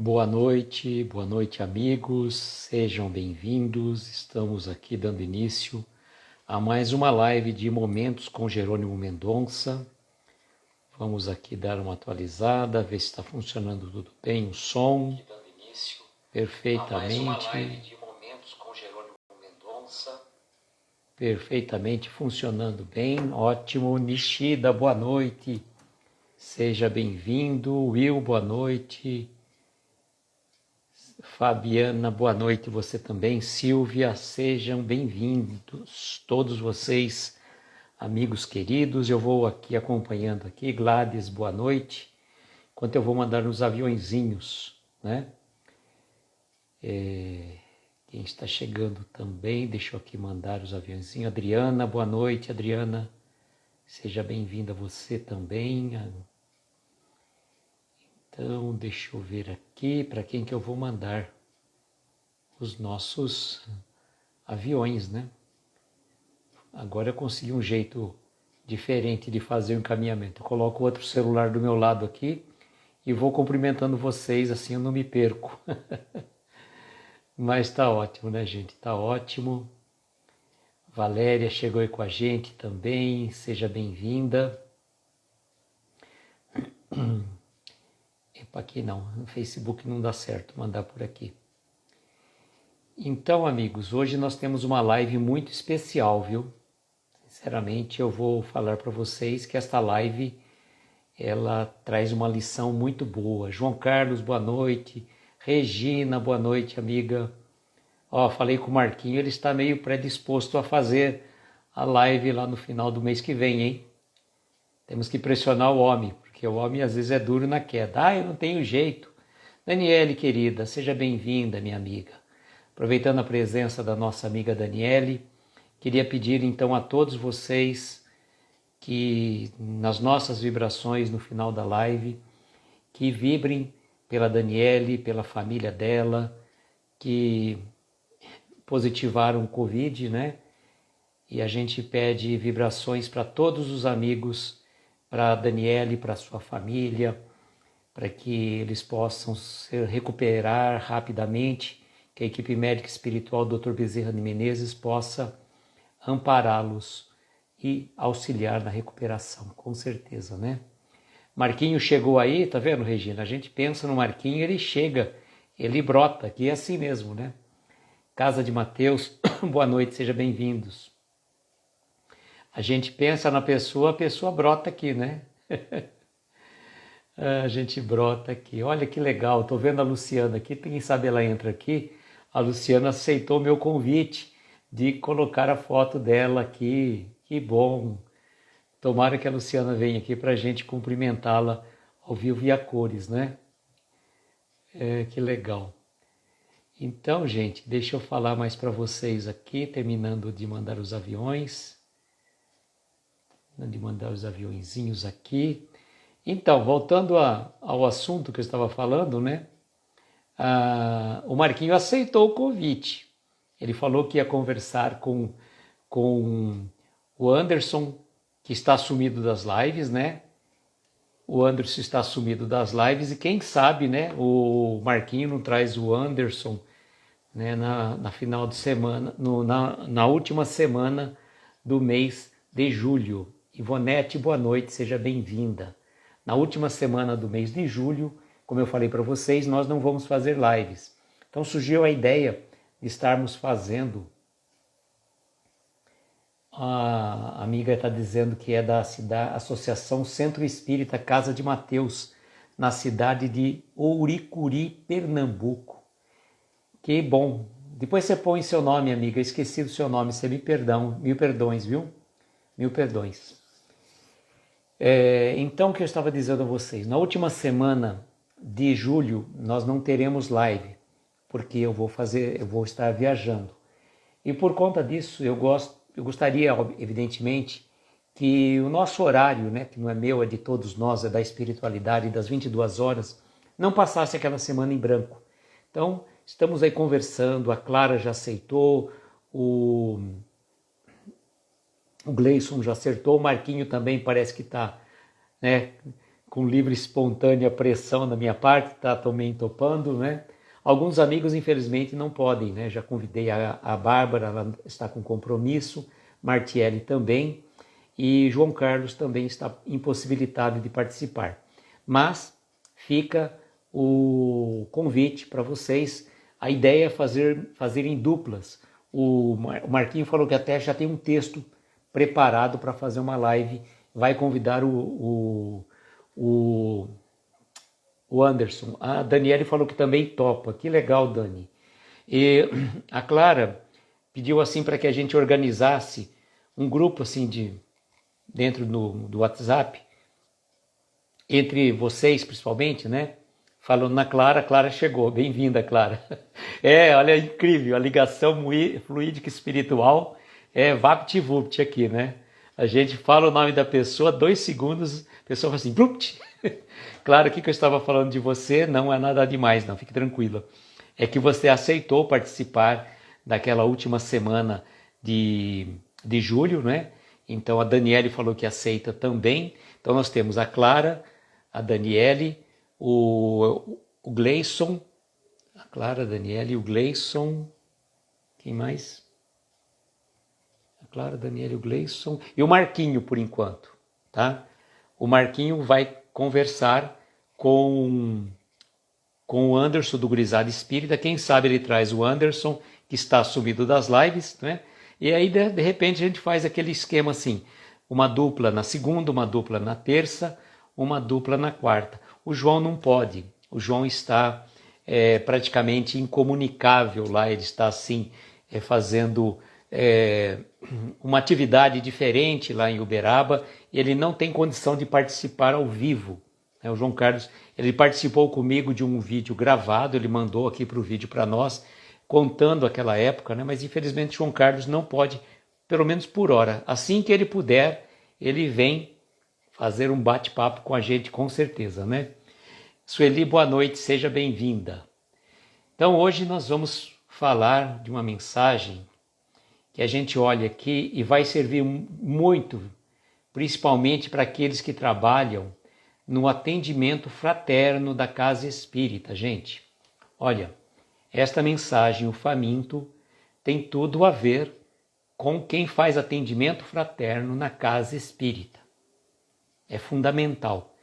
Boa noite amigos, sejam bem-vindos. Estamos aqui dando início a mais uma live de Momentos com Jerônimo Mendonça. Vamos aqui dar uma atualizada, ver se está funcionando tudo bem, o som. Perfeitamente. Perfeitamente funcionando bem, ótimo. Nishida, boa noite, seja bem-vindo. Will, boa noite. Fabiana, boa noite, você também. Silvia, sejam bem-vindos, todos vocês, amigos queridos. Eu vou aqui acompanhando aqui. Gladys, boa noite. Enquanto eu vou mandar nos aviõezinhos, né? Quem está chegando também, deixa eu aqui mandar os aviãozinhos. Adriana, boa noite, Adriana. Seja bem-vinda você também. Então, deixa eu ver aqui para quem que eu vou mandar os nossos aviões, né? Agora eu consegui um jeito diferente de fazer o encaminhamento. Eu coloco outro celular do meu lado aqui e vou cumprimentando vocês, assim eu não me perco. Mas tá ótimo, né, gente? Tá ótimo. Valéria chegou aí com a gente também, seja bem-vinda. Epa, aqui não, no Facebook não dá certo mandar por aqui. Então, amigos, hoje nós temos uma live muito especial, viu? Sinceramente, eu vou falar para vocês que esta live, ela traz uma lição muito boa. João Carlos, boa noite. Regina, boa noite, amiga. Falei com o Marquinho, ele está meio predisposto a fazer a live lá no final do mês que vem, hein? Temos que pressionar o homem, porque o homem às vezes é duro na queda. Eu não tenho jeito. Daniele, querida, seja bem-vinda, minha amiga. Aproveitando a presença da nossa amiga Daniele, queria pedir então a todos vocês que nas nossas vibrações no final da live, que vibrem pela Daniele, pela família dela, que positivaram o Covid, né? E a gente pede vibrações para todos os amigos, para a Daniele, para a sua família, para que eles possam se recuperar rapidamente, que a equipe médica espiritual do Dr. Bezerra de Menezes possa ampará-los e auxiliar na recuperação, com certeza, né? Marquinho chegou aí, tá vendo, Regina? A gente pensa no Marquinho, ele chega, ele brota, aqui é assim mesmo, né? Casa de Mateus, boa noite, sejam bem-vindos. A gente pensa na pessoa, a pessoa brota aqui, né? A gente brota aqui. Olha que legal, tô vendo a Luciana aqui, quem sabe ela entra aqui. A Luciana aceitou meu convite de colocar a foto dela aqui. Que bom. Tomara que a Luciana venha aqui para a gente cumprimentá-la ao vivo e a cores, né? Que legal. Então, gente, deixa eu falar mais para vocês aqui, terminando de mandar os aviões. De mandar os aviõezinhos aqui. Então, voltando ao assunto que eu estava falando, né? O Marquinho aceitou o convite. Ele falou que ia conversar com o Anderson, que está sumido das lives, né? O Anderson está sumido das lives e quem sabe, né? O Marquinho não traz o Anderson, né? Na final de semana, na última semana do mês de julho. Ivonete, boa noite, seja bem-vinda. Na última semana do mês de julho, como eu falei para vocês, nós não vamos fazer lives. Então surgiu a ideia de estarmos fazendo. A amiga está dizendo que é da Associação Centro Espírita Casa de Mateus, na cidade de Ouricuri, Pernambuco. Que bom. Depois você põe seu nome, amiga. Esqueci do seu nome. Você mil perdões, viu? Mil perdões. Então, o que eu estava dizendo a vocês? Na última semana de julho, nós não teremos live, porque eu vou estar viajando. E por conta disso, eu gostaria, evidentemente, que o nosso horário, né, que não é meu, é de todos nós, é da espiritualidade, das 22 horas, não passasse aquela semana em branco. Então, estamos aí conversando, a Clara já aceitou, o Gleison já acertou, o Marquinho também parece que está, né, com livre espontânea pressão da minha parte, tá também topando, né? Alguns amigos, infelizmente, não podem, né? Já convidei a Bárbara, ela está com compromisso, Martiele também, e João Carlos também está impossibilitado de participar. Mas fica o convite para vocês. A ideia é fazer em duplas. O Marquinho falou que até já tem um texto preparado para fazer uma live. Vai convidar o Anderson. A Daniele falou que também topa. Que legal, Dani. E a Clara pediu assim para que a gente organizasse um grupo assim dentro do WhatsApp, entre vocês principalmente, né? Falando na Clara, a Clara chegou. Bem-vinda, Clara. Olha, incrível, a ligação fluídica espiritual é VaptVupt aqui, né? A gente fala o nome da pessoa, 2 segundos, a pessoa fala assim, Vupt! Claro que eu estava falando de você, não é nada demais, não, fique tranquila. É que você aceitou participar daquela última semana de julho, né? Então a Daniele falou que aceita também. Então nós temos a Clara, a Daniele, o Gleison, a Clara, a Daniele, o Gleison, quem mais? A Clara, a Daniele, o Gleison e o Marquinho por enquanto, tá? O Marquinho vai conversar com o Anderson do Gurizada Espírita. Quem sabe ele traz o Anderson, que está sumido das lives, né? E aí, de repente, a gente faz aquele esquema assim, uma dupla na segunda, uma dupla na terça, uma dupla na quarta. O João não pode, o João está praticamente incomunicável lá, ele está assim, fazendo uma atividade diferente lá em Uberaba, e ele não tem condição de participar ao vivo. O João Carlos, ele participou comigo de um vídeo gravado, ele mandou aqui para o vídeo para nós, contando aquela época, né? Mas infelizmente João Carlos não pode, pelo menos por hora. Assim que ele puder, ele vem fazer um bate-papo com a gente, com certeza, né? Sueli, boa noite, seja bem-vinda. Então hoje nós vamos falar de uma mensagem que a gente olha aqui e vai servir muito, principalmente para aqueles que trabalham no atendimento fraterno da Casa Espírita, gente. Olha, esta mensagem, o faminto, tem tudo a ver com quem faz atendimento fraterno na Casa Espírita. É fundamental.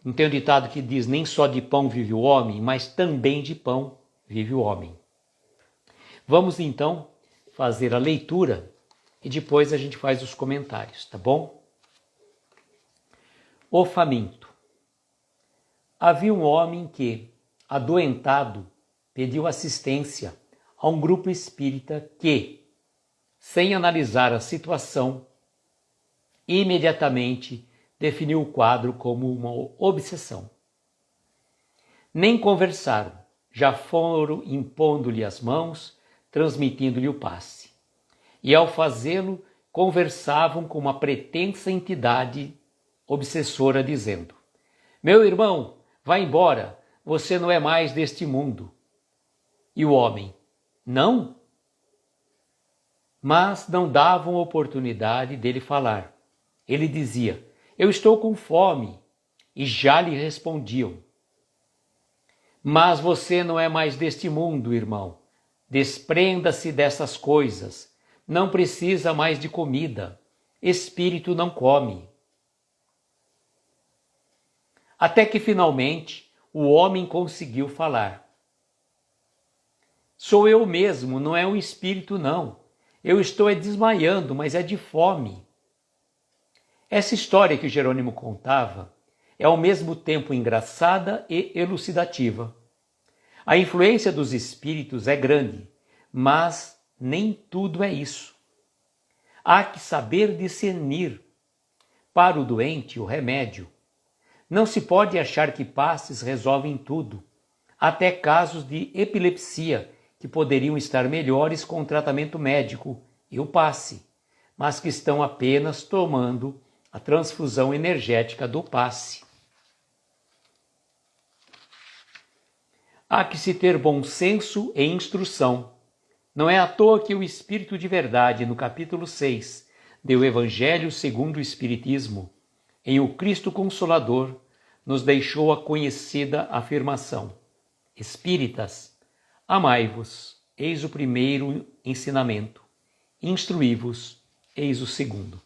Não tem um ditado que diz, nem só de pão vive o homem, mas também de pão vive o homem. Vamos então fazer a leitura e depois a gente faz os comentários, tá bom? O faminto. Havia um homem que, adoentado, pediu assistência a um grupo espírita que, sem analisar a situação, imediatamente definiu o quadro como uma obsessão. Nem conversaram, já foram impondo-lhe as mãos, transmitindo-lhe o passe. E ao fazê-lo, conversavam com uma pretensa entidade obsessora, dizendo: meu irmão, vá embora, você não é mais deste mundo. E o homem: não? Mas não davam oportunidade dele falar. Ele dizia: eu estou com fome. E já lhe respondiam: mas você não é mais deste mundo, irmão. Desprenda-se dessas coisas. Não precisa mais de comida. Espírito não come. Até que finalmente o homem conseguiu falar. Sou eu mesmo, não é um espírito não. Eu estou desmaiando, mas é de fome. Essa história que Jerônimo contava é ao mesmo tempo engraçada e elucidativa. A influência dos espíritos é grande, mas nem tudo é isso. Há que saber discernir. Para o doente, o remédio. Não se pode achar que passes resolvem tudo. Até casos de epilepsia, que poderiam estar melhores com o tratamento médico e o passe, mas que estão apenas tomando a transfusão energética do passe. Há que se ter bom senso e instrução. Não é à toa que o Espírito de Verdade, no capítulo 6 do Evangelho segundo o Espiritismo, em o Cristo Consolador, nos deixou a conhecida afirmação: Espíritas, amai-vos, eis o primeiro ensinamento. Instruí-vos, eis o segundo.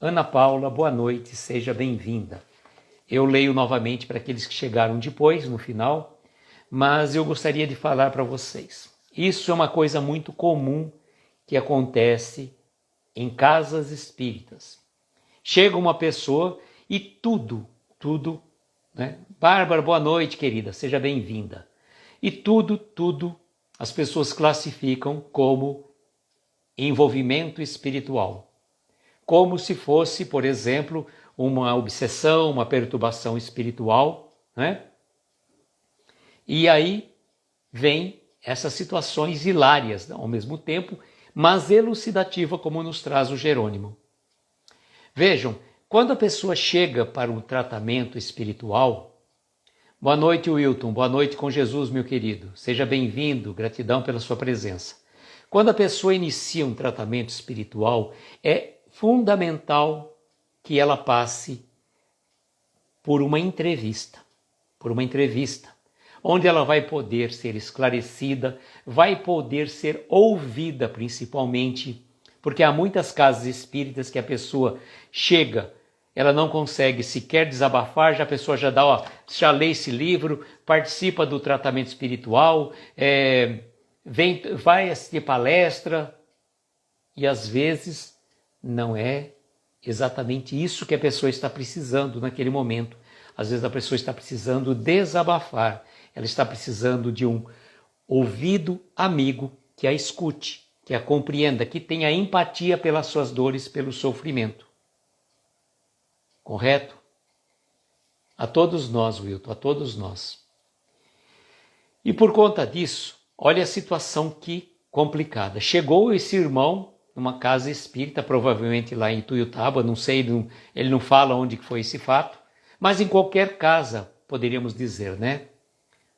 Ana Paula, boa noite, seja bem-vinda. Eu leio novamente para aqueles que chegaram depois, no final, mas eu gostaria de falar para vocês. Isso é uma coisa muito comum que acontece em casas espíritas. Chega uma pessoa e tudo, né? Bárbara, boa noite, querida, seja bem-vinda. E tudo, as pessoas classificam como envolvimento espiritual. Como se fosse, por exemplo, uma obsessão, uma perturbação espiritual, né? E aí vem essas situações hilárias ao mesmo tempo, mas elucidativa, como nos traz o Jerônimo. Vejam, quando a pessoa chega para um tratamento espiritual, boa noite, Wilton, boa noite com Jesus, meu querido, seja bem-vindo, gratidão pela sua presença. Quando a pessoa inicia um tratamento espiritual, é fundamental que ela passe por uma entrevista, onde ela vai poder ser esclarecida, vai poder ser ouvida principalmente, porque há muitas casas espíritas que a pessoa chega, ela não consegue sequer desabafar, já a pessoa já dá, já lê esse livro, participa do tratamento espiritual, vai assistir palestra, e às vezes não é exatamente isso que a pessoa está precisando naquele momento. Às vezes a pessoa está precisando desabafar, ela está precisando de um ouvido amigo que a escute, que a compreenda, que tenha empatia pelas suas dores, pelo sofrimento. Correto? A todos nós, Wilton, a todos nós. E por conta disso, olha a situação que complicada. Chegou esse irmão numa casa espírita, provavelmente lá em Tuiutaba, não sei, ele não fala onde foi esse fato, mas em qualquer casa, poderíamos dizer, né?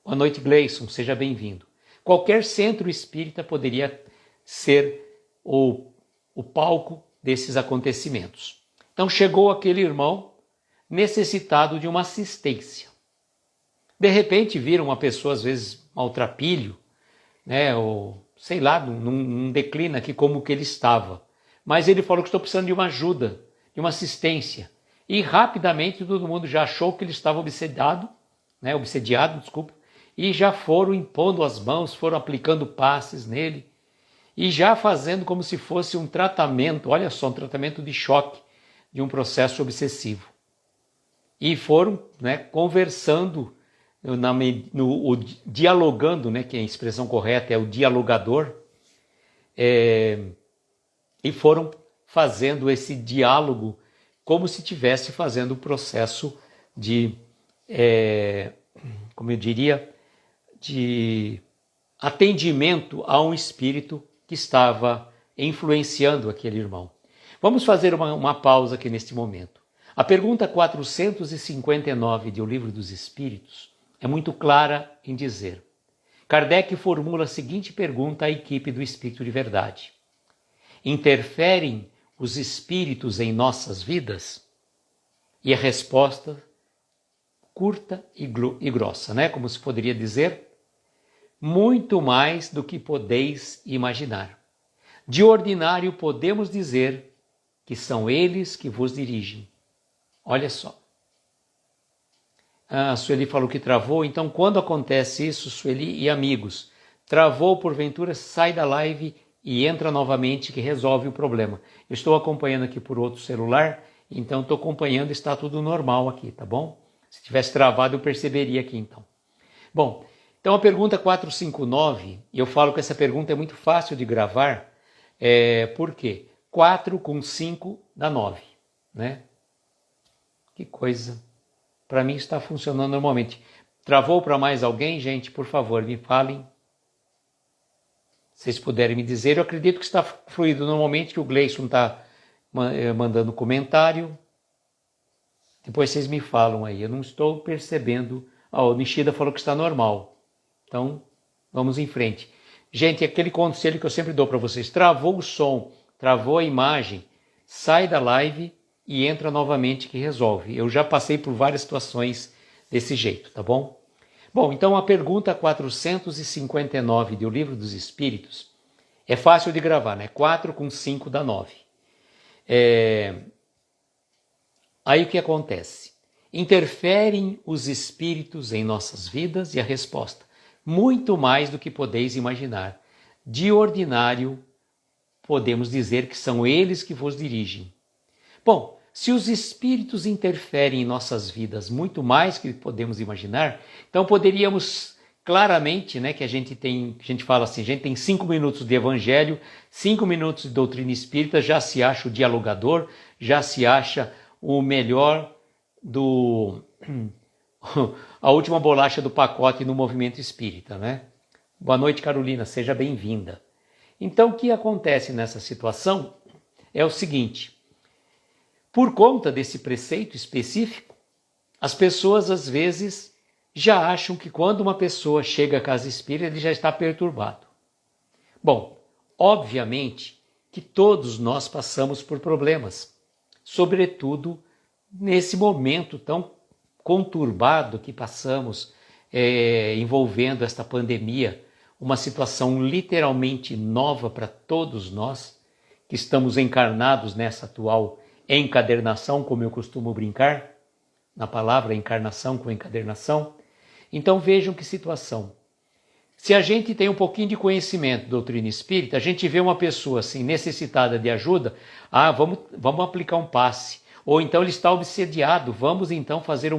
Boa noite, Gleison, seja bem-vindo. Qualquer centro espírita poderia ser o palco desses acontecimentos. Então chegou aquele irmão necessitado de uma assistência. De repente viram uma pessoa, às vezes, maltrapilho, né? Ou sei lá, não declina aqui como que ele estava. Mas ele falou que estou precisando de uma ajuda, de uma assistência. E rapidamente todo mundo já achou que ele estava obsediado, e já foram impondo as mãos, foram aplicando passes nele, e já fazendo como se fosse um tratamento, olha só, um tratamento de choque de um processo obsessivo. E foram, né, conversando, dialogando, né, que a expressão correta é o dialogador, e foram fazendo esse diálogo como se estivesse fazendo o processo de, como eu diria, de atendimento a um espírito que estava influenciando aquele irmão. Vamos fazer uma pausa aqui neste momento. A pergunta 459 de O Livro dos Espíritos é muito clara em dizer: Kardec formula a seguinte pergunta à equipe do Espírito de Verdade: interferem os espíritos em nossas vidas? E a resposta curta e grossa, né? Como se poderia dizer, muito mais do que podeis imaginar. De ordinário podemos dizer que são eles que vos dirigem. Olha só. A Sueli falou que travou, então quando acontece isso, Sueli e amigos, travou porventura, sai da live e entra novamente que resolve o problema. Eu estou acompanhando aqui por outro celular, então estou acompanhando, está tudo normal aqui, tá bom? Se tivesse travado eu perceberia aqui então. Bom, então a pergunta 459, e eu falo que essa pergunta é muito fácil de gravar, por quê? 4 com 5 dá 9, né? Que coisa. Para mim está funcionando normalmente. Travou para mais alguém, gente? Por favor, me falem. Se vocês puderem me dizer, eu acredito que está fluido normalmente, que o Gleison está mandando comentário. Depois vocês me falam aí, eu não estou percebendo. O Nishida falou que está normal. Então, vamos em frente. Gente, aquele conselho que eu sempre dou para vocês, travou o som, travou a imagem, sai da live e entra novamente que resolve. Eu já passei por várias situações desse jeito, tá bom? Bom, então a pergunta 459 do Livro dos Espíritos é fácil de gravar, né? 4 com 5 dá 9. Aí o que acontece? Interferem os espíritos em nossas vidas? E a resposta: muito mais do que podeis imaginar. De ordinário, podemos dizer que são eles que vos dirigem. Bom, se os espíritos interferem em nossas vidas muito mais do que podemos imaginar, então poderíamos claramente, né, que a gente fala assim, a gente tem 5 minutos de evangelho, 5 minutos de doutrina espírita, já se acha o dialogador, já se acha o melhor a última bolacha do pacote no movimento espírita, né? Boa noite, Carolina, seja bem-vinda. Então, o que acontece nessa situação é o seguinte: por conta desse preceito específico, as pessoas às vezes já acham que quando uma pessoa chega à casa espírita, ele já está perturbado. Bom, obviamente que todos nós passamos por problemas, sobretudo nesse momento tão conturbado que passamos, envolvendo esta pandemia, uma situação literalmente nova para todos nós, que estamos encarnados nessa atual encadernação, como eu costumo brincar, na palavra encarnação com encadernação. Então vejam que situação. Se a gente tem um pouquinho de conhecimento da doutrina espírita, a gente vê uma pessoa assim necessitada de ajuda, vamos aplicar um passe. Ou então ele está obsediado, vamos então fazer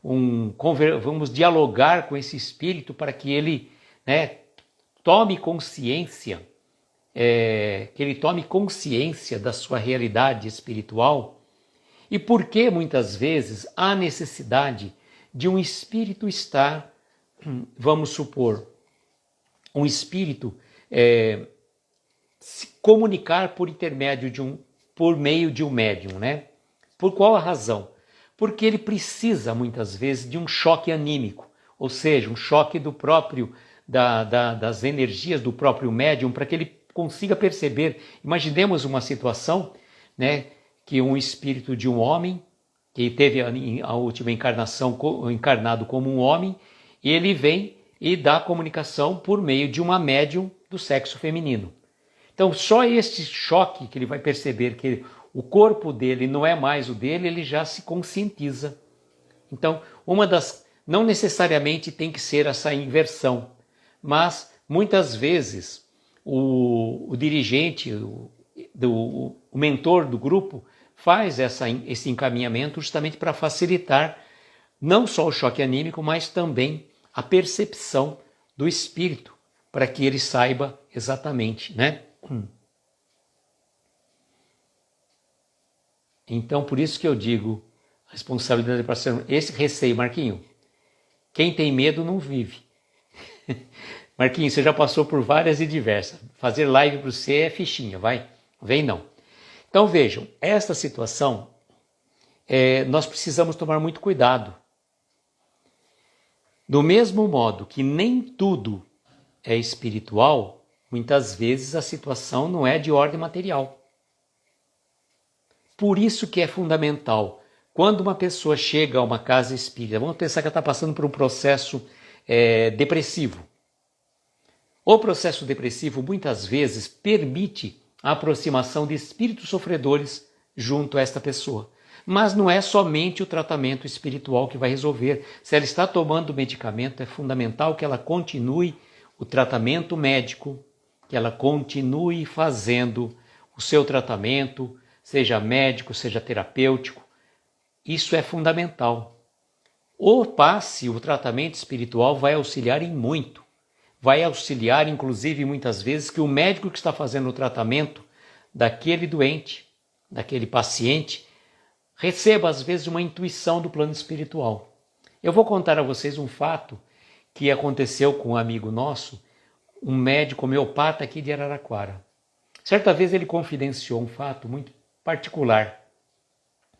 vamos dialogar com esse espírito para que ele, né, tome consciência, da sua realidade espiritual. E por que muitas vezes há necessidade de um espírito estar, vamos supor, um espírito se comunicar por meio de um médium, né? Por qual a razão? Porque ele precisa muitas vezes de um choque anímico, ou seja, um choque das energias do próprio médium, para que ele consiga perceber. Imaginemos uma situação, né, que um espírito de um homem, que teve a última encarnação encarnado como um homem, e ele vem e dá comunicação por meio de uma médium do sexo feminino. Então, só este choque que ele vai perceber que o corpo dele não é mais o dele, ele já se conscientiza. Então, não necessariamente tem que ser essa inversão, mas muitas vezes o dirigente, o mentor do grupo faz esse encaminhamento justamente para facilitar não só o choque anímico, mas também a percepção do espírito, para que ele saiba exatamente, né? Então, por isso que eu digo, a responsabilidade para ser esse receio, Marquinho. Quem tem medo não vive. Marquinho, você já passou por várias e diversas. Fazer live para você é fichinha, vai? Vem não. Então vejam, esta situação, nós precisamos tomar muito cuidado. Do mesmo modo que nem tudo é espiritual, muitas vezes a situação não é de ordem material. Por isso que é fundamental, quando uma pessoa chega a uma casa espírita, vamos pensar que ela está passando por um processo depressivo. O processo depressivo muitas vezes permite a aproximação de espíritos sofredores junto a esta pessoa. Mas não é somente o tratamento espiritual que vai resolver. Se ela está tomando medicamento, é fundamental que ela continue o tratamento médico, que ela continue fazendo o seu tratamento, seja médico, seja terapêutico. Isso é fundamental. O passe, o tratamento espiritual vai auxiliar em muito. Vai auxiliar, inclusive, muitas vezes, que o médico que está fazendo o tratamento daquele doente, daquele paciente, receba, às vezes, uma intuição do plano espiritual. Eu vou contar a vocês um fato que aconteceu com um amigo nosso, um médico homeopata aqui de Araraquara. Certa vez ele confidenciou um fato muito particular.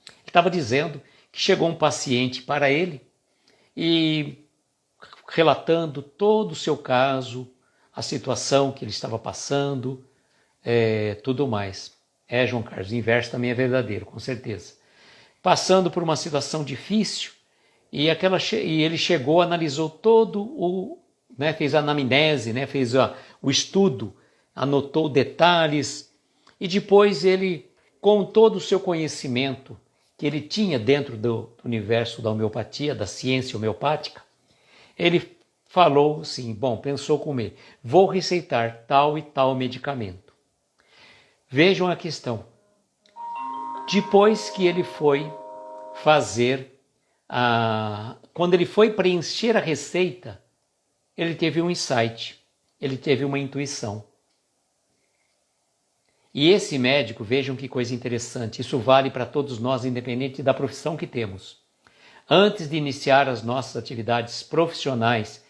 Ele estava dizendo que chegou um paciente para ele e relatando todo o seu caso, a situação que ele estava passando, tudo mais. João Carlos, o inverso também é verdadeiro, com certeza. passando por uma situação difícil, e ele chegou, analisou todo o, né, fez a anamnese, né, fez o estudo, anotou detalhes, e depois ele, com todo o seu conhecimento que ele tinha dentro do universo da homeopatia, da ciência homeopática, ele falou assim, pensou comigo, vou receitar tal e tal medicamento. Vejam a questão. Depois que ele foi fazer, quando ele foi preencher a receita, ele teve um insight, ele teve uma intuição. E esse médico, vejam que coisa interessante, isso vale para todos nós, independente da profissão que temos. Antes de iniciar as nossas atividades profissionais,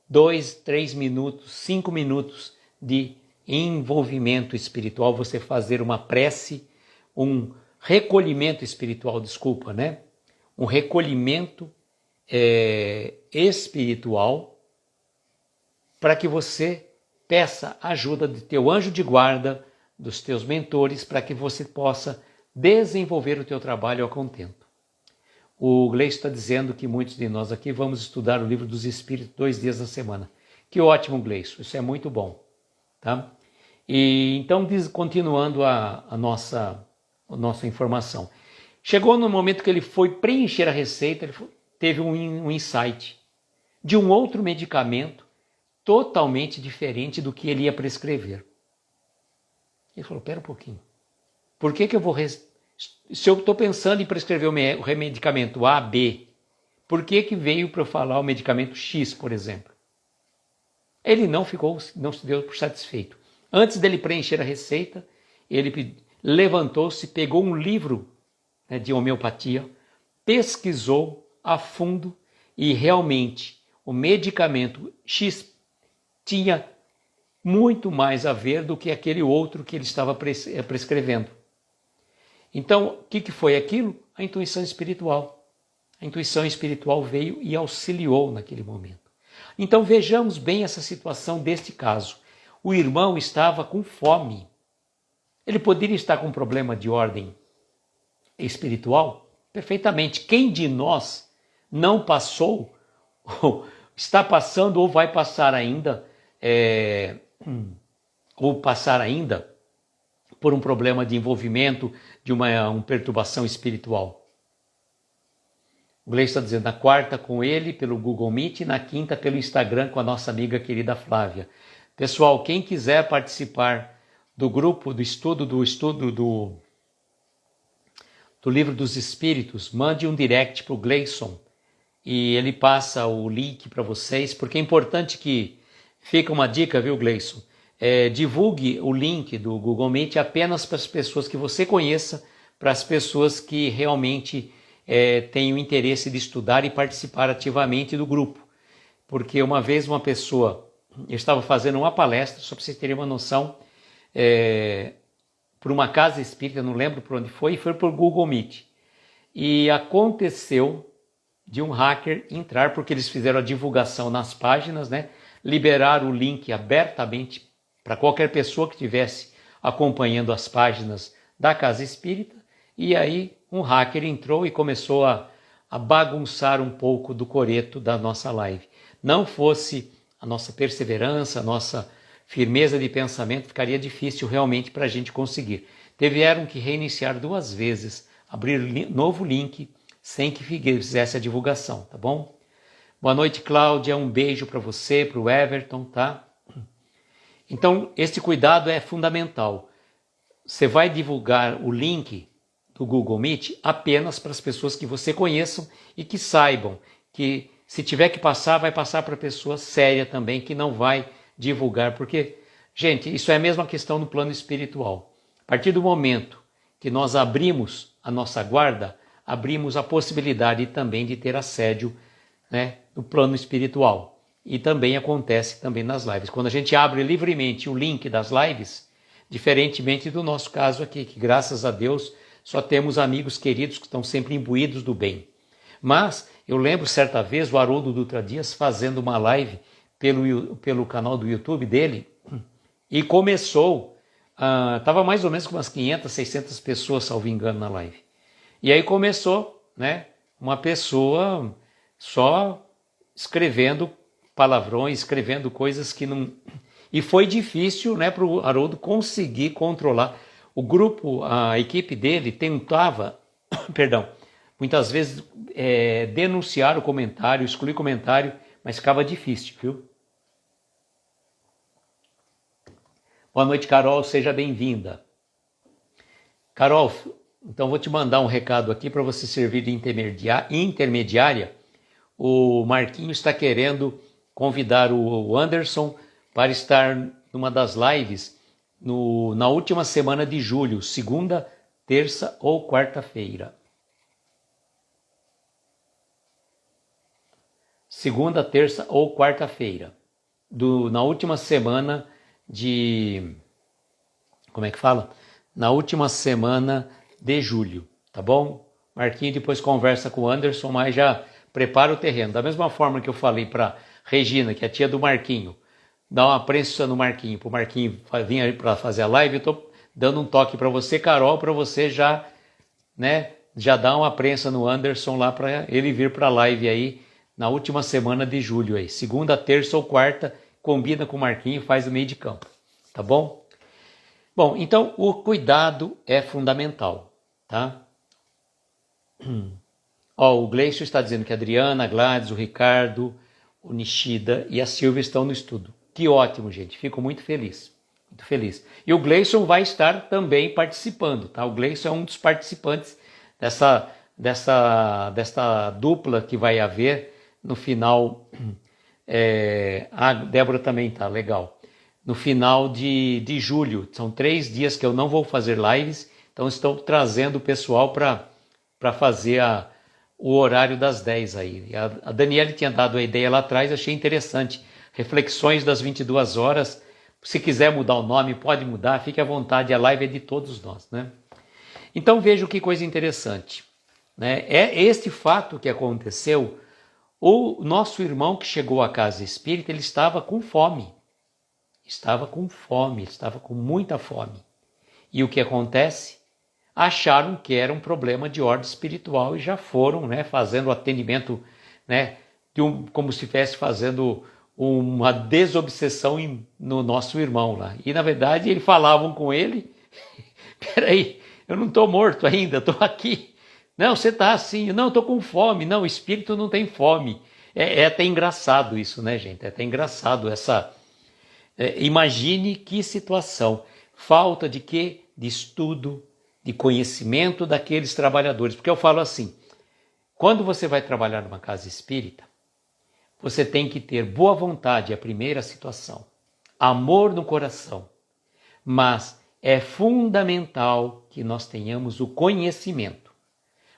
2, 3 minutos, 5 minutos de envolvimento espiritual, você fazer uma prece, um recolhimento espiritual, né? Um recolhimento espiritual para que você peça ajuda de teu anjo de guarda, dos teus mentores, para que você possa desenvolver o teu trabalho a contento. O Gleison está dizendo que muitos de nós aqui vamos estudar o livro dos Espíritos 2 dias na semana. Que ótimo, Gleison, isso é muito bom. Tá? E então, continuando a nossa informação. Chegou no momento que ele foi preencher a receita, ele teve um insight de um outro medicamento totalmente diferente do que ele ia prescrever. Ele falou, pera um pouquinho, por que eu vou... Se eu estou pensando em prescrever o medicamento A, B, por que veio para eu falar o medicamento X, por exemplo? Ele não se deu por satisfeito. Antes dele preencher a receita, ele levantou-se, pegou um livro, né, de homeopatia, pesquisou a fundo e realmente o medicamento X tinha muito mais a ver do que aquele outro que ele estava prescrevendo. Então, o que foi aquilo? A intuição espiritual. A intuição espiritual veio e auxiliou naquele momento. Então, vejamos bem essa situação deste caso. O irmão estava com fome. Ele poderia estar com um problema de ordem espiritual? Perfeitamente. Quem de nós não passou, ou está passando, ou vai passar ainda, por um problema de envolvimento, de uma perturbação espiritual? O Gleison está dizendo, na quarta com ele pelo Google Meet e na quinta pelo Instagram com a nossa amiga querida Flávia. Pessoal, quem quiser participar do grupo, do estudo do Livro dos Espíritos, mande um direct para o Gleison e ele passa o link para vocês, porque é importante que, fica uma dica, viu, Gleison? Divulgue o link do Google Meet apenas para as pessoas que você conheça, para as pessoas que realmente têm o interesse de estudar e participar ativamente do grupo. Porque uma vez eu estava fazendo uma palestra, só para vocês terem uma noção, por uma casa espírita, não lembro por onde foi por Google Meet. E aconteceu de um hacker entrar, porque eles fizeram a divulgação nas páginas, né? Liberaram o link abertamente para qualquer pessoa que estivesse acompanhando as páginas da Casa Espírita, e aí um hacker entrou e começou a bagunçar um pouco do coreto da nossa live. Não fosse a nossa perseverança, a nossa firmeza de pensamento, ficaria difícil realmente para a gente conseguir. Tiveram que reiniciar 2 vezes, abrir novo link, sem que fizesse a divulgação, tá bom? Boa noite, Cláudia, um beijo para você, para o Everton, tá? Então, esse cuidado é fundamental. Você vai divulgar o link do Google Meet apenas para as pessoas que você conheça e que saibam que, se tiver que passar, vai passar para pessoa séria também, que não vai divulgar. Porque, gente, isso é a mesma questão no plano espiritual. A partir do momento que nós abrimos a nossa guarda, abrimos a possibilidade também de ter assédio, né, no plano espiritual. E também acontece também nas lives. Quando a gente abre livremente o link das lives, diferentemente do nosso caso aqui, que graças a Deus só temos amigos queridos que estão sempre imbuídos do bem. Mas eu lembro certa vez o Haroldo Dutra Dias fazendo uma live pelo canal do YouTube dele, e começou, estava mais ou menos com umas 500, 600 pessoas, salvo engano, na live. E aí começou, né, uma pessoa só escrevendo palavrões, escrevendo coisas que não... E foi difícil, né, para o Haroldo conseguir controlar. O grupo, a equipe dele tentava, perdão, muitas vezes denunciar o comentário, excluir comentário, mas ficava difícil, viu? Boa noite, Carol, seja bem-vinda. Carol, então vou te mandar um recado aqui para você servir de intermediária. O Marquinho está querendo convidar o Anderson para estar numa das lives na última semana de julho, segunda, terça ou quarta-feira. Segunda, terça ou quarta-feira. Na última semana de... Como é que fala? Na última semana de julho, tá bom? Marquinho depois conversa com o Anderson, mas já prepara o terreno. Da mesma forma que eu falei para Regina, que é a tia do Marquinho, dá uma prensa no Marquinho, para o Marquinho vir aí para fazer a live, eu estou dando um toque para você, Carol, para você já, né, já dar uma prensa no Anderson lá para ele vir para a live aí na última semana de julho aí. Segunda, terça ou quarta, combina com o Marquinho, faz o meio de campo, tá bom? Bom, então o cuidado é fundamental, tá? Ó, o Gleison está dizendo que a Adriana, a Gladys, o Ricardo, o Nishida e a Silvia estão no estudo. Que ótimo, gente. Fico muito feliz. Muito feliz. E o Gleison vai estar também participando, tá? O Gleison é um dos participantes dessa dupla que vai haver no final. A Débora também tá, legal. No final de julho. São 3 dias que eu não vou fazer lives, então estou trazendo o pessoal para fazer o horário das 10 aí. A Daniela tinha dado a ideia lá atrás, achei interessante. Reflexões das 22 horas. Se quiser mudar o nome, pode mudar, fique à vontade, a live é de todos nós, né? Então veja que coisa interessante, né? É este fato que aconteceu. O nosso irmão que chegou à casa espírita, ele estava com fome. Estava com muita fome. E o que acontece? Acharam que era um problema de ordem espiritual e já foram, né, fazendo o atendimento, né, como se estivesse fazendo uma desobsessão no nosso irmão lá. E na verdade eles falavam com ele, peraí, eu não estou morto ainda, estou aqui. Não, você está assim, não, estou com fome. Não, o espírito não tem fome. É até engraçado isso, né, gente? É até engraçado essa... imagine que situação. Falta de quê? De estudo, de conhecimento daqueles trabalhadores. Porque eu falo assim, quando você vai trabalhar numa casa espírita, você tem que ter boa vontade, é a primeira situação. Amor no coração. Mas é fundamental que nós tenhamos o conhecimento.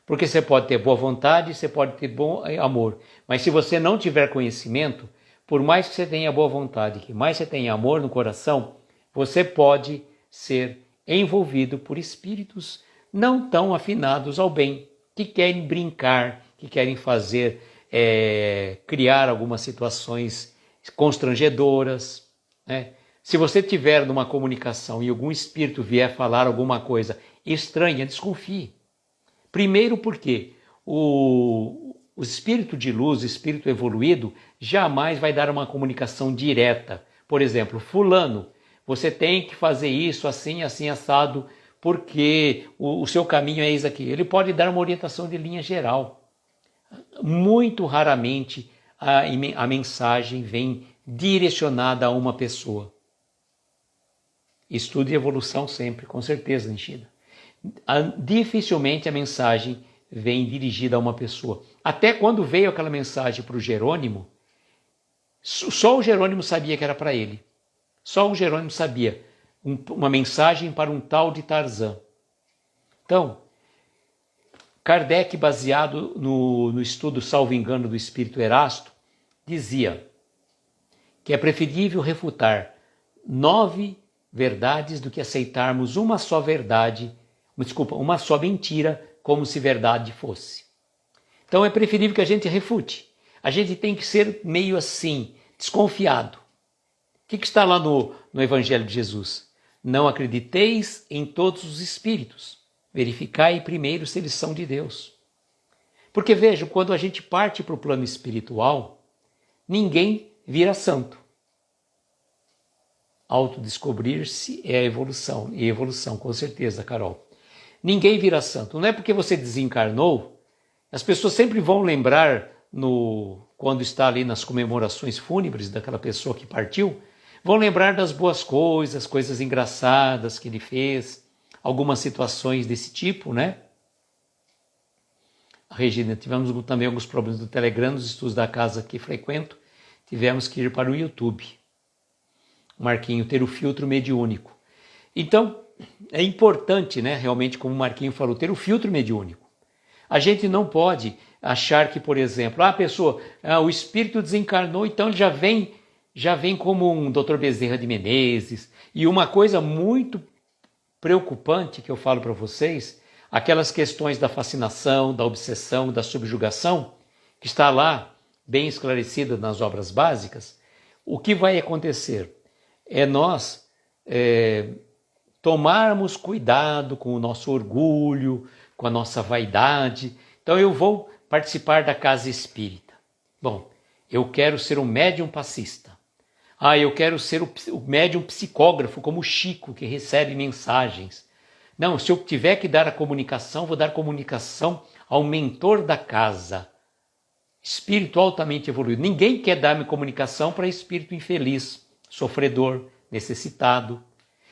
Porque você pode ter boa vontade, você pode ter bom amor. Mas se você não tiver conhecimento, por mais que você tenha boa vontade, que mais você tenha amor no coração, você pode ser envolvido por espíritos não tão afinados ao bem, que querem brincar, que querem fazer, criar algumas situações constrangedoras, né? Se você tiver numa comunicação e algum espírito vier falar alguma coisa estranha, desconfie. Primeiro porque o espírito de luz, o espírito evoluído, jamais vai dar uma comunicação direta. Por exemplo, fulano, você tem que fazer isso assim, assim, assado, porque o seu caminho é isso aqui. Ele pode dar uma orientação de linha geral. Muito raramente a mensagem vem direcionada a uma pessoa. Estude evolução sempre, com certeza, Nishida. Dificilmente a mensagem vem dirigida a uma pessoa. Até quando veio aquela mensagem para o Jerônimo, só o Jerônimo sabia que era para ele. Só o Jerônimo sabia. Uma mensagem para um tal de Tarzan. Então, Kardec, baseado no estudo, salvo engano, do Espírito Erasto, dizia que é preferível refutar 9 verdades do que aceitarmos uma só verdade, uma só mentira, como se verdade fosse. Então é preferível que a gente refute. A gente tem que ser meio assim, desconfiado. O que está lá no Evangelho de Jesus? Não acrediteis em todos os espíritos. Verificai primeiro se eles são de Deus. Porque vejam, quando a gente parte para o plano espiritual, ninguém vira santo. Autodescobrir-se é a evolução, e evolução, com certeza, Carol. Ninguém vira santo. Não é porque você desencarnou, as pessoas sempre vão lembrar, quando está ali nas comemorações fúnebres daquela pessoa que partiu, vão lembrar das boas coisas engraçadas que ele fez, algumas situações desse tipo, né? Regina, tivemos também alguns problemas do Telegram, nos estudos da casa que frequento, tivemos que ir para o YouTube. Marquinho, ter o filtro mediúnico. Então, é importante, né, realmente, como o Marquinho falou, ter o filtro mediúnico. A gente não pode achar que, por exemplo, a pessoa, o espírito desencarnou, então ele já vem como um Dr. Bezerra de Menezes. E uma coisa muito preocupante que eu falo para vocês, aquelas questões da fascinação, da obsessão, da subjugação, que está lá bem esclarecida nas obras básicas, o que vai acontecer é nós tomarmos cuidado com o nosso orgulho, com a nossa vaidade. Então eu vou participar da casa espírita. Bom, eu quero ser um médium passista. Eu quero ser o médium psicógrafo, como o Chico, que recebe mensagens. Não, se eu tiver que dar a comunicação, vou dar comunicação ao mentor da casa. Espírito altamente evoluído. Ninguém quer dar-me comunicação para espírito infeliz, sofredor, necessitado.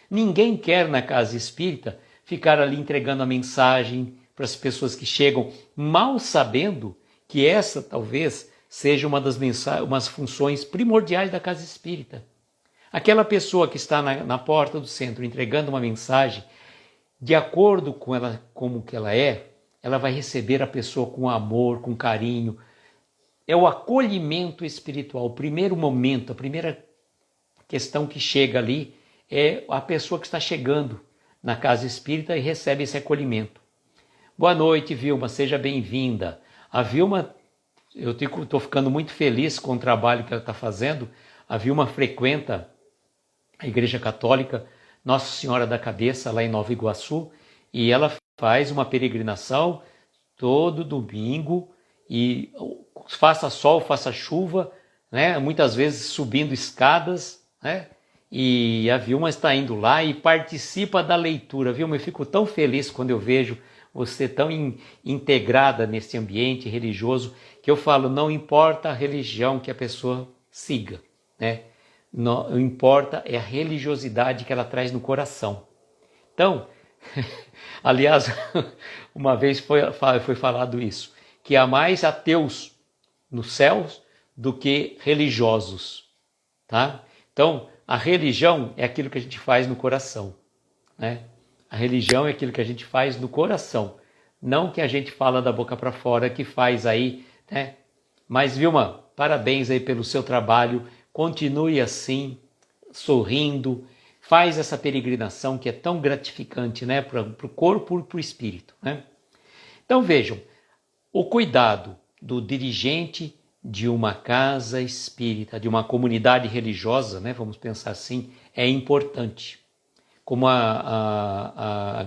Ninguém quer na casa espírita ficar ali entregando a mensagem para as pessoas que chegam, mal sabendo que essa talvez seja uma das umas funções primordiais da casa espírita. Aquela pessoa que está na porta do centro entregando uma mensagem, de acordo com ela, como que ela vai receber a pessoa com amor, com carinho. É o acolhimento espiritual. O primeiro momento, a primeira questão que chega ali é a pessoa que está chegando na casa espírita e recebe esse acolhimento. Boa noite, Vilma, seja bem-vinda. A Vilma, eu estou ficando muito feliz com o trabalho que ela está fazendo. A Vilma frequenta a Igreja Católica Nossa Senhora da Cabeça, lá em Nova Iguaçu, e ela faz uma peregrinação todo domingo, e faça sol, faça chuva, né? Muitas vezes subindo escadas, né? E a Vilma está indo lá e participa da leitura. Vilma, eu fico tão feliz quando eu vejo você tão integrada nesse ambiente religioso, que eu falo, não importa a religião que a pessoa siga, né? Não importa é a religiosidade que ela traz no coração. Então, aliás, uma vez foi falado isso, que há mais ateus nos céus do que religiosos, tá? Então, a religião é aquilo que a gente faz no coração, né? A religião é aquilo que a gente faz no coração, não que a gente fala da boca para fora, que faz aí, né? Mas, Vilma, parabéns aí pelo seu trabalho, continue assim, sorrindo, faz essa peregrinação que é tão gratificante, né? Para o corpo e para o espírito, né? Então, vejam, o cuidado do dirigente de uma casa espírita, de uma comunidade religiosa, né? Vamos pensar assim, é importante. Como a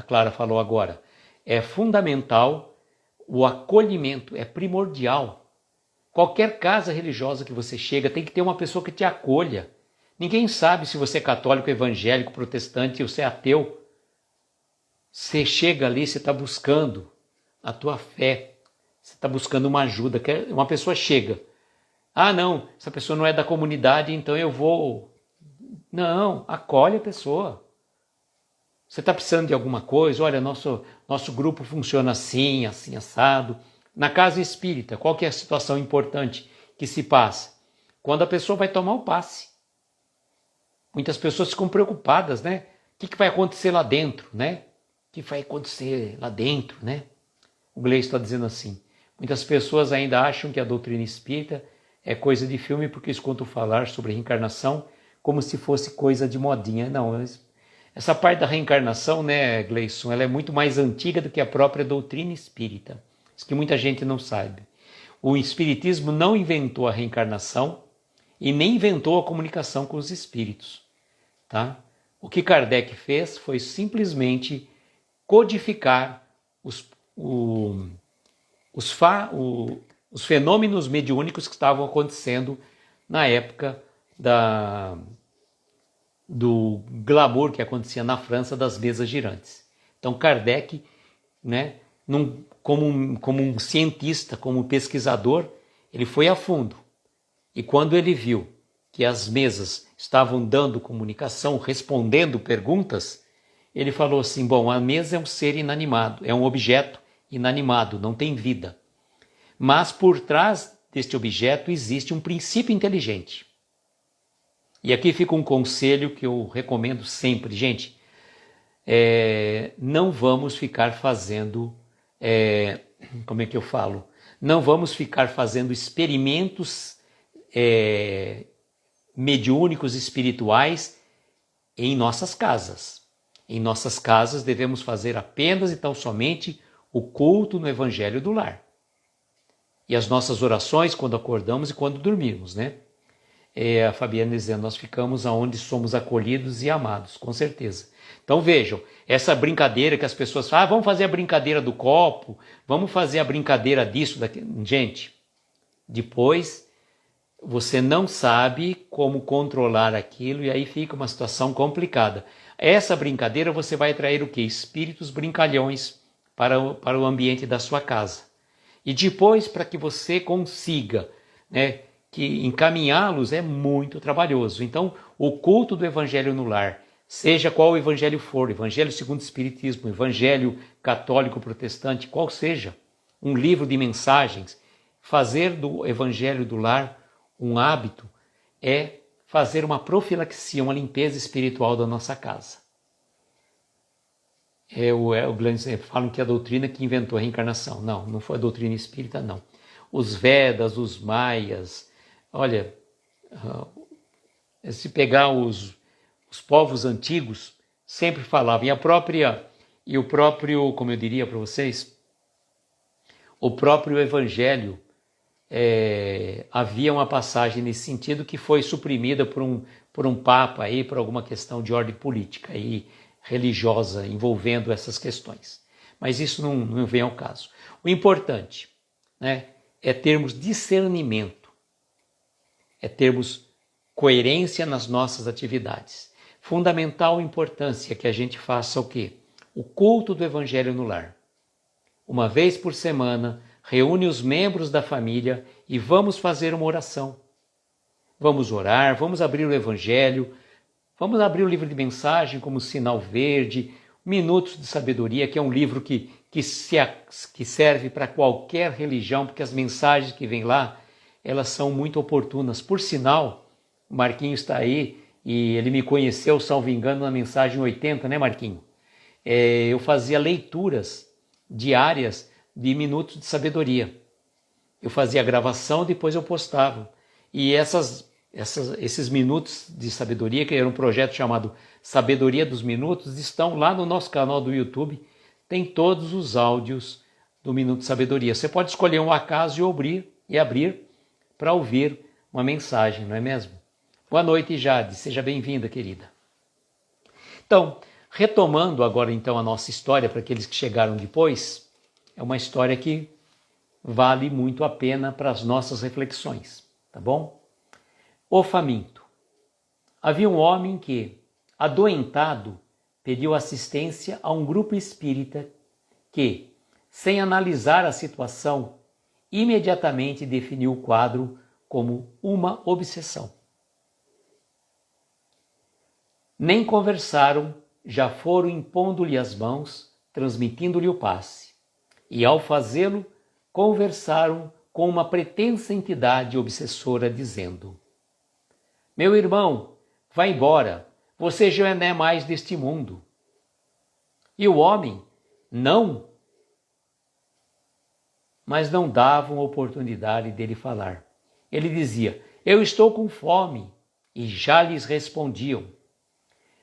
Clara falou agora, é fundamental, o acolhimento é primordial. Qualquer casa religiosa que você chega tem que ter uma pessoa que te acolha. Ninguém sabe se você é católico, evangélico, protestante ou se é ateu. Você chega ali, você está buscando a tua fé, você está buscando uma ajuda. Uma pessoa chega, não, essa pessoa não é da comunidade, então eu vou... Não, acolhe a pessoa. Você está precisando de alguma coisa? Olha, nosso grupo funciona assim, assim, assado. Na casa espírita, qual que é a situação importante que se passa? Quando a pessoa vai tomar o passe. Muitas pessoas ficam preocupadas, né? O que vai acontecer lá dentro, né? O que vai acontecer lá dentro, né? O Gleice está dizendo assim, muitas pessoas ainda acham que a doutrina espírita é coisa de filme porque escutam falar sobre reencarnação como se fosse coisa de modinha. Não, essa parte da reencarnação, né, Gleison, ela é muito mais antiga do que a própria doutrina espírita. Isso que muita gente não sabe. O espiritismo não inventou a reencarnação e nem inventou a comunicação com os espíritos, tá? O que Kardec fez foi simplesmente codificar os fenômenos mediúnicos que estavam acontecendo na época do glamour que acontecia na França das mesas girantes. Então Kardec, né, como um cientista, como um pesquisador, ele foi a fundo. E quando ele viu que as mesas estavam dando comunicação, respondendo perguntas, ele falou assim, bom, a mesa é um ser inanimado, é um objeto inanimado, não tem vida. Mas por trás deste objeto existe um princípio inteligente. E aqui fica um conselho que eu recomendo sempre, gente. Não vamos ficar fazendo, como é que eu falo? Não vamos ficar fazendo experimentos mediúnicos espirituais em nossas casas. Em nossas casas devemos fazer apenas e tão somente o culto no Evangelho do Lar. E as nossas orações quando acordamos e quando dormimos, né? A Fabiana dizendo, nós ficamos aonde somos acolhidos e amados, com certeza. Então vejam, essa brincadeira que as pessoas falam, vamos fazer a brincadeira do copo, vamos fazer a brincadeira disso, daquilo. Gente, depois você não sabe como controlar aquilo e aí fica uma situação complicada. Essa brincadeira você vai atrair o quê? Espíritos brincalhões para o ambiente da sua casa. E depois, para que você consiga, né, que encaminhá-los é muito trabalhoso. Então, o culto do Evangelho no lar, seja qual o Evangelho for, Evangelho segundo o Espiritismo, Evangelho católico protestante, qual seja, um livro de mensagens, fazer do Evangelho do lar um hábito é fazer uma profilaxia, uma limpeza espiritual da nossa casa. Falam que é a doutrina que inventou a reencarnação. Não, não foi a doutrina espírita, não. Os Vedas, os Maias, olha, se pegar os povos antigos, sempre falavam, e o próprio, como eu diria para vocês, o próprio Evangelho, havia uma passagem nesse sentido que foi suprimida por um Papa, aí, por alguma questão de ordem política e religiosa envolvendo essas questões. Mas isso não vem ao caso. O importante, né, é termos discernimento, é termos coerência nas nossas atividades. Fundamental importância que a gente faça o quê? O culto do Evangelho no lar. Uma vez por semana, reúne os membros da família e vamos fazer uma oração. Vamos orar, vamos abrir o Evangelho, vamos abrir o livro de mensagem como Sinal Verde, Minutos de Sabedoria, que é um livro que serve para qualquer religião, porque as mensagens que vêm lá, elas são muito oportunas. Por sinal, o Marquinho está aí e ele me conheceu, salvo engano, na mensagem 80, né, Marquinho? Eu fazia leituras diárias de Minutos de Sabedoria. Eu fazia a gravação, depois eu postava. E esses Minutos de Sabedoria, que era um projeto chamado Sabedoria dos Minutos, estão lá no nosso canal do YouTube. Tem todos os áudios do Minuto de Sabedoria. Você pode escolher um acaso e abrir para ouvir uma mensagem, não é mesmo? Boa noite, Jade. Seja bem-vinda, querida. Então, retomando agora então a nossa história para aqueles que chegaram depois, é uma história que vale muito a pena para as nossas reflexões, tá bom? O faminto. Havia um homem que, adoentado, pediu assistência a um grupo espírita que, sem analisar a situação, imediatamente definiu o quadro como uma obsessão. Nem conversaram, já foram impondo-lhe as mãos, transmitindo-lhe o passe. E ao fazê-lo, conversaram com uma pretensa entidade obsessora, dizendo: meu irmão, vá embora, você já não é mais deste mundo. E o homem, não, mas não davam oportunidade dele falar. Ele dizia: eu estou com fome, e já lhes respondiam: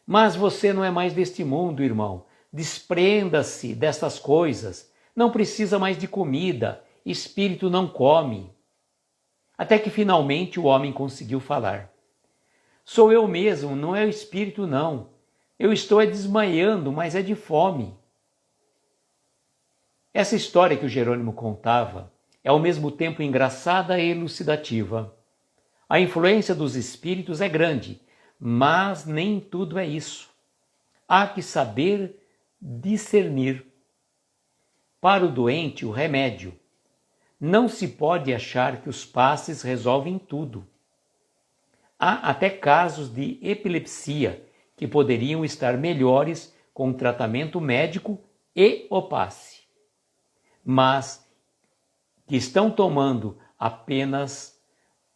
mas você não é mais deste mundo, irmão, desprenda-se destas coisas, não precisa mais de comida, espírito não come. Até que finalmente o homem conseguiu falar: sou eu mesmo, não é o espírito não. Eu estou desmaiando, mas é de fome. Essa história que o Jerônimo contava é ao mesmo tempo engraçada e elucidativa. A influência dos espíritos é grande, mas nem tudo é isso. Há que saber discernir. Para o doente, o remédio. Não se pode achar que os passes resolvem tudo. Há até casos de epilepsia que poderiam estar melhores com o tratamento médico e o passe, mas que estão tomando apenas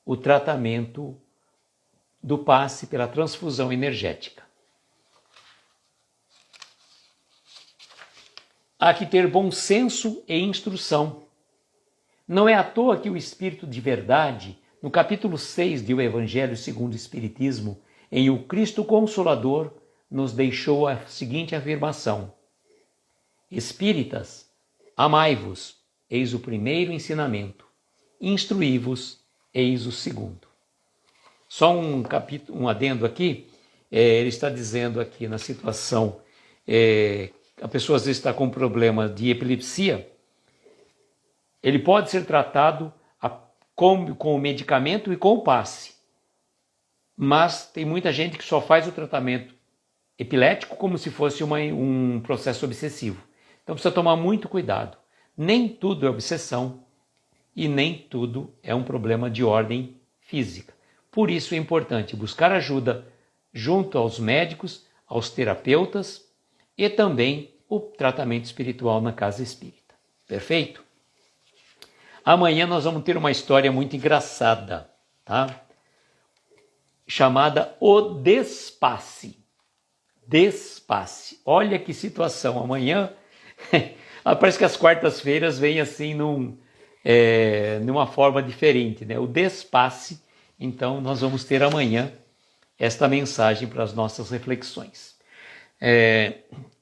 o tratamento do passe pela transfusão energética. Há que ter bom senso e instrução. Não é à toa que o Espírito de Verdade, no capítulo 6 de O Evangelho segundo o Espiritismo, em O Cristo Consolador, nos deixou a seguinte afirmação: Espíritas, amai-vos, eis o primeiro ensinamento, instruí-vos, eis o segundo. Só um adendo aqui, ele está dizendo aqui na situação, a pessoa às vezes está com problema de epilepsia, ele pode ser tratado com o medicamento e com o passe, mas tem muita gente que só faz o tratamento epilético como se fosse um processo obsessivo. Então precisa tomar muito cuidado. Nem tudo é obsessão e nem tudo é um problema de ordem física. Por isso é importante buscar ajuda junto aos médicos, aos terapeutas e também o tratamento espiritual na casa espírita. Perfeito? Amanhã nós vamos ter uma história muito engraçada, tá? Chamada O Despasse. Despasse. Olha que situação. Amanhã, parece que as quartas-feiras vêm assim numa forma diferente, né? O Despasse. Então nós vamos ter amanhã esta mensagem para as nossas reflexões.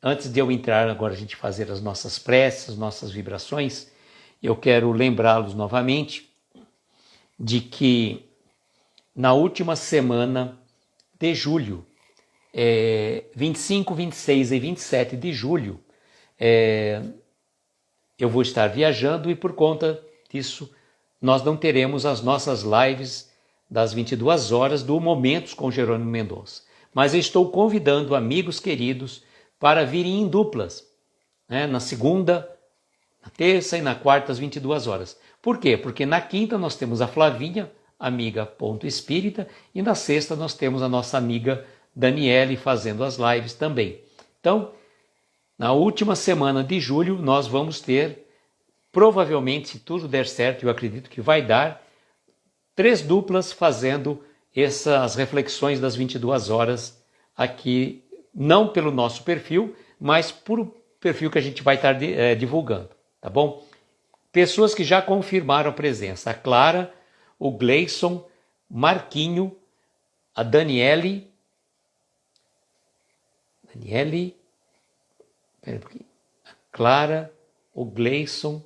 Antes de eu entrar agora, a gente fazer as nossas preces, nossas vibrações, eu quero lembrá-los novamente de que na última semana de julho, 25, 26 e 27 de julho, eu vou estar viajando e por conta disso nós não teremos as nossas lives das 22 horas do Momentos com Jerônimo Mendonça. Mas eu estou convidando amigos queridos para virem em duplas, né? Na segunda, na terça e na quarta às 22 horas. Por quê? Porque na quinta nós temos a Flavinha, amiga Ponto Espírita, e na sexta nós temos a nossa amiga Daniele fazendo as lives também. Então, na última semana de julho nós vamos ter, provavelmente, se tudo der certo, eu acredito que vai dar, 3 duplas fazendo essas reflexões das 22 horas aqui, não pelo nosso perfil, mas por o perfil que a gente vai estar divulgando, tá bom? Pessoas que já confirmaram a presença: a Clara, o Gleison, Marquinho, a Daniele, a Clara, o Gleison,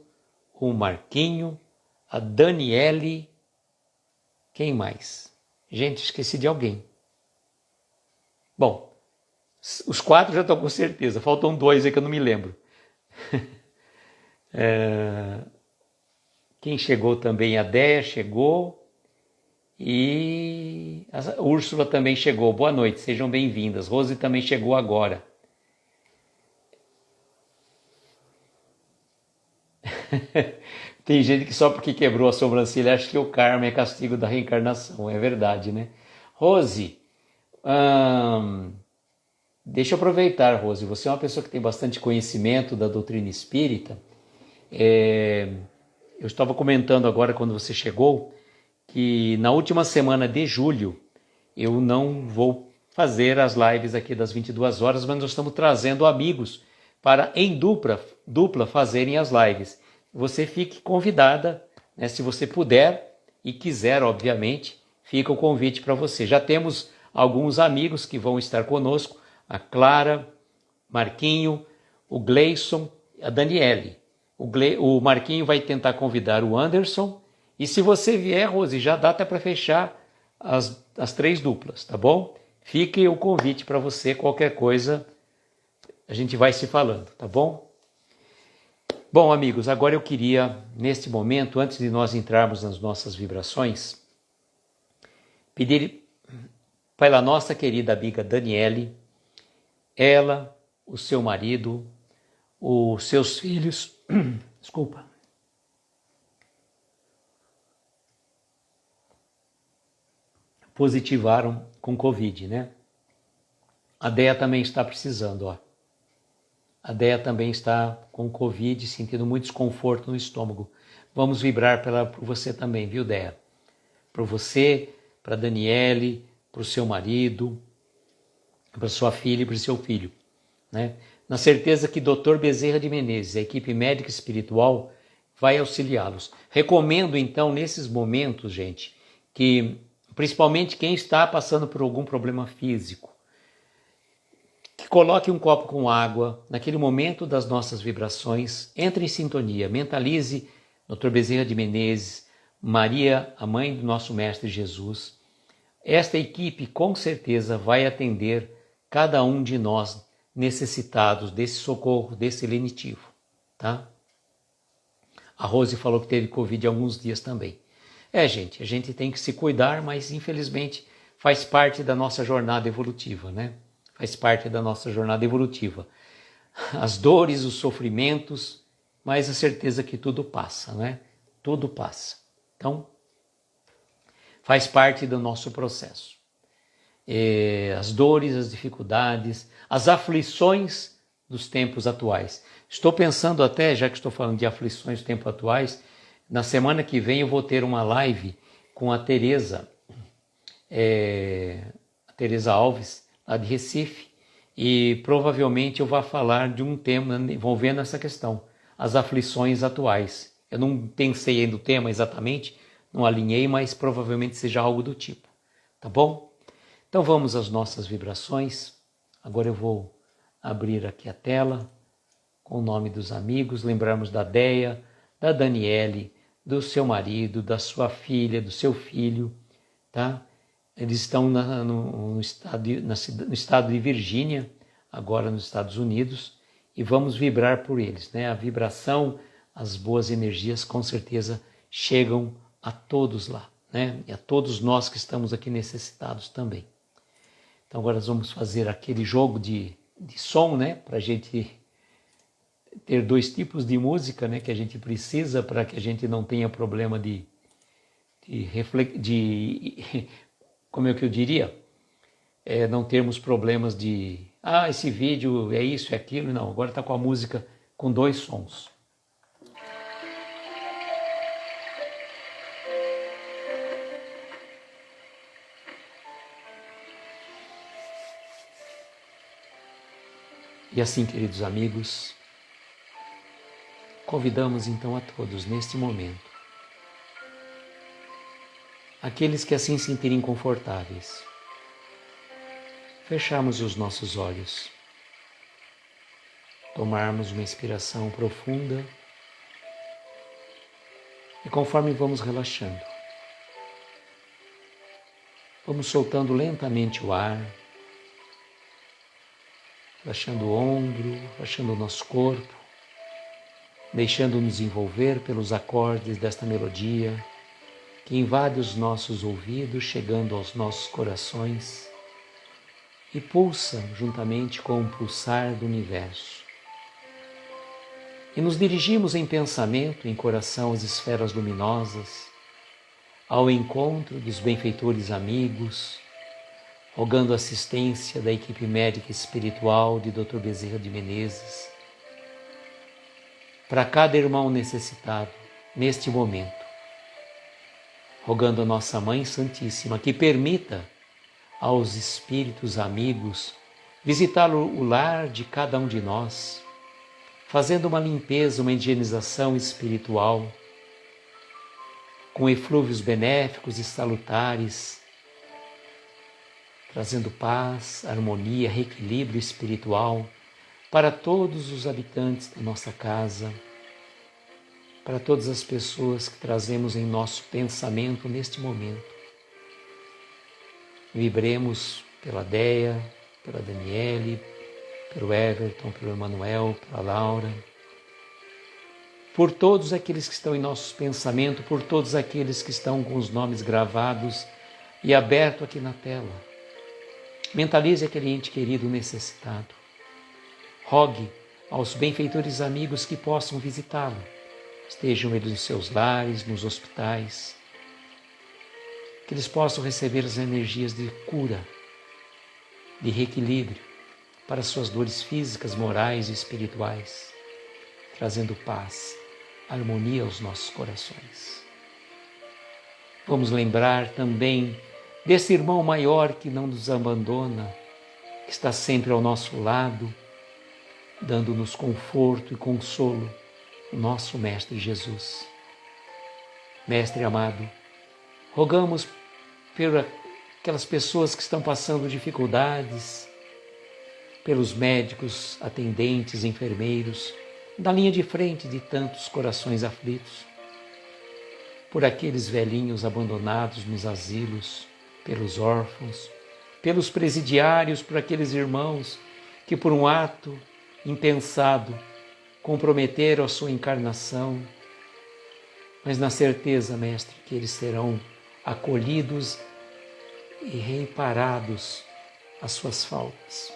o Marquinho, a Daniele, quem mais? Gente, esqueci de alguém. Bom, os 4 já estão com certeza, faltam 2 aí que eu não me lembro. Quem chegou também? A Déia chegou e a Úrsula também chegou. Boa noite, sejam bem-vindas. Rose também chegou agora. Tem gente que só porque quebrou a sobrancelha acha que o karma é castigo da reencarnação. É verdade, né? Rose, deixa eu aproveitar, Rose. Você é uma pessoa que tem bastante conhecimento da doutrina espírita. Eu estava comentando agora, quando você chegou, que na última semana de julho eu não vou fazer as lives aqui das 22 horas, mas nós estamos trazendo amigos para, em dupla fazerem as lives. Você fique convidada, né, se você puder e quiser, obviamente, fica o convite para você. Já temos alguns amigos que vão estar conosco: a Clara, Marquinho, o Gleison, a Daniele. O Marquinho vai tentar convidar o Anderson. E se você vier, Rose, já dá até para fechar as 3 duplas, tá bom? Fique o convite para você, qualquer coisa a gente vai se falando, tá bom? Bom, amigos, agora eu queria, neste momento, antes de nós entrarmos nas nossas vibrações, pedir pela nossa querida amiga Daniele, ela, o seu marido, os seus filhos, desculpa, positivaram com Covid, né? A Deia também está precisando, ó. A Deia também está com Covid, sentindo muito desconforto no estômago. Vamos vibrar por você também, viu, Deia? Para você, para Daniele, para o seu marido, para sua filha e para o seu filho, né? Na certeza que Dr. Bezerra de Menezes, a equipe médica espiritual, vai auxiliá-los. Recomendo, então, nesses momentos, gente, que principalmente quem está passando por algum problema físico, que coloque um copo com água, naquele momento das nossas vibrações, entre em sintonia, mentalize Dr. Bezerra de Menezes, Maria, a mãe do nosso Mestre Jesus. Esta equipe com certeza vai atender cada um de nós necessitados desse socorro, desse lenitivo, tá? A Rose falou que teve Covid há alguns dias também. Gente, a gente tem que se cuidar, mas infelizmente faz parte da nossa jornada evolutiva, né? Faz parte da nossa jornada evolutiva. As dores, os sofrimentos, mas a certeza que tudo passa, né? Tudo passa. Então, faz parte do nosso processo. As dores, as dificuldades, as aflições dos tempos atuais. Estou pensando até, já que estou falando de aflições dos tempos atuais, na semana que vem eu vou ter uma live com a Tereza Alves, lá de Recife, e provavelmente eu vou falar de um tema envolvendo essa questão, as aflições atuais. Eu não pensei ainda no tema exatamente, não alinhei, mas provavelmente seja algo do tipo, tá bom? Então vamos às nossas vibrações. Agora eu vou abrir aqui a tela com o nome dos amigos, lembramos da Deia, da Daniele, do seu marido, da sua filha, do seu filho, tá? Eles estão no estado de Virgínia, agora nos Estados Unidos, e vamos vibrar por eles, né? A vibração, as boas energias com certeza chegam a todos lá, né? E a todos nós que estamos aqui necessitados também. Então agora nós vamos fazer aquele jogo de som, né? Para a gente ter dois tipos de música, né? Que a gente precisa para que a gente não tenha problema de como é que eu diria? Não termos problemas de esse vídeo é isso, é aquilo. Não, agora está com a música com dois sons. E assim, queridos amigos, convidamos então a todos neste momento, aqueles que assim se sentirem confortáveis, fecharmos os nossos olhos, tomarmos uma inspiração profunda e conforme vamos relaxando, vamos soltando lentamente o ar, relaxando o ombro, relaxando o nosso corpo, deixando-nos envolver pelos acordes desta melodia que invade os nossos ouvidos, chegando aos nossos corações e pulsa juntamente com o pulsar do universo. E nos dirigimos em pensamento, em coração, às esferas luminosas, ao encontro dos benfeitores amigos, rogando assistência da equipe médica espiritual de Dr. Bezerra de Menezes, para cada irmão necessitado neste momento, rogando a nossa Mãe Santíssima que permita aos espíritos amigos visitar o lar de cada um de nós, fazendo uma limpeza, uma higienização espiritual, com eflúvios benéficos e salutares, trazendo paz, harmonia, reequilíbrio espiritual para todos os habitantes da nossa casa, para todas as pessoas que trazemos em nosso pensamento neste momento. Vibremos pela Deia, pela Daniele, pelo Everton, pelo Emanuel, pela Laura, por todos aqueles que estão em nossos pensamentos, por todos aqueles que estão com os nomes gravados e aberto aqui na tela. Mentalize aquele ente querido necessitado. Rogue aos benfeitores amigos que possam visitá-lo. Estejam eles nos seus lares, nos hospitais. Que eles possam receber as energias de cura, de reequilíbrio para suas dores físicas, morais e espirituais, trazendo paz, harmonia aos nossos corações. Vamos lembrar também desse irmão maior que não nos abandona, que está sempre ao nosso lado, dando-nos conforto e consolo, o nosso Mestre Jesus. Mestre amado, rogamos por aquelas pessoas que estão passando dificuldades, pelos médicos, atendentes, enfermeiros, da linha de frente de tantos corações aflitos, por aqueles velhinhos abandonados nos asilos, pelos órfãos, pelos presidiários, por aqueles irmãos que por um ato impensado comprometeram a sua encarnação, mas na certeza, Mestre, que eles serão acolhidos e reparados as suas faltas.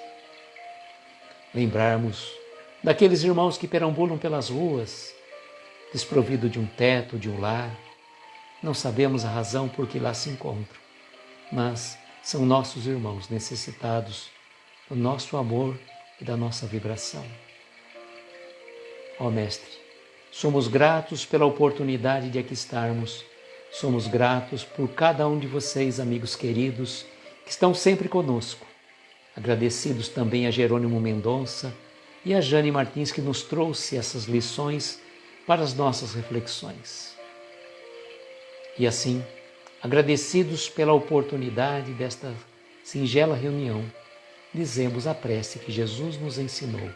Lembrarmos daqueles irmãos que perambulam pelas ruas, desprovido de um teto, de um lar. Não sabemos a razão por que lá se encontram, mas são nossos irmãos necessitados do nosso amor e da nossa vibração. Ó Mestre, somos gratos pela oportunidade de aqui estarmos. Somos gratos por cada um de vocês, amigos queridos, que estão sempre conosco. Agradecidos também a Jerônimo Mendonça e a Jane Martins, que nos trouxe essas lições para as nossas reflexões. E assim, agradecidos pela oportunidade desta singela reunião, dizemos a prece que Jesus nos ensinou.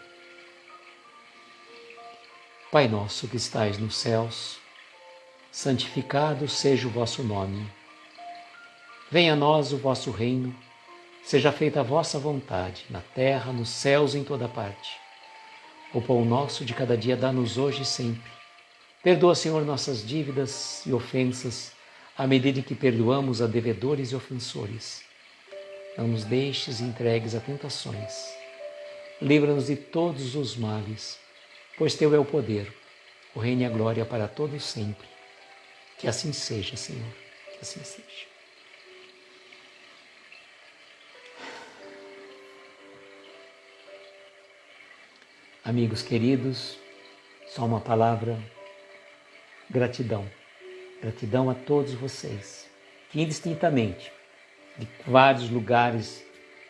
Pai nosso que estais nos céus, santificado seja o vosso nome. Venha a nós o vosso reino, seja feita a vossa vontade, na terra, nos céus e em toda parte. O pão nosso de cada dia dá-nos hoje e sempre. Perdoa, Senhor, nossas dívidas e ofensas, à medida que perdoamos a devedores e ofensores. Não nos deixes entregues a tentações. Livra-nos de todos os males, pois Teu é o poder, o reino e a glória para todos sempre. Que assim seja, Senhor, que assim seja. Amigos queridos, só uma palavra: gratidão. Gratidão a todos vocês, que indistintamente, de vários lugares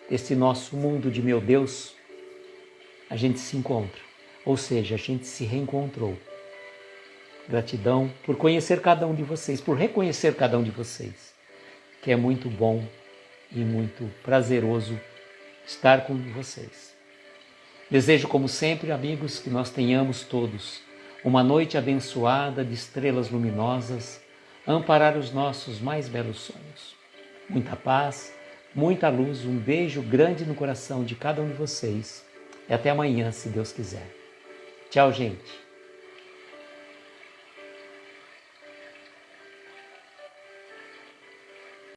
desse nosso mundo de meu Deus, a gente se encontra, ou seja, a gente se reencontrou. Gratidão por conhecer cada um de vocês, por reconhecer cada um de vocês, que é muito bom e muito prazeroso estar com vocês. Desejo, como sempre, amigos, que nós tenhamos todos uma noite abençoada de estrelas luminosas, a amparar os nossos mais belos sonhos. Muita paz, muita luz, um beijo grande no coração de cada um de vocês. E até amanhã, se Deus quiser. Tchau, gente.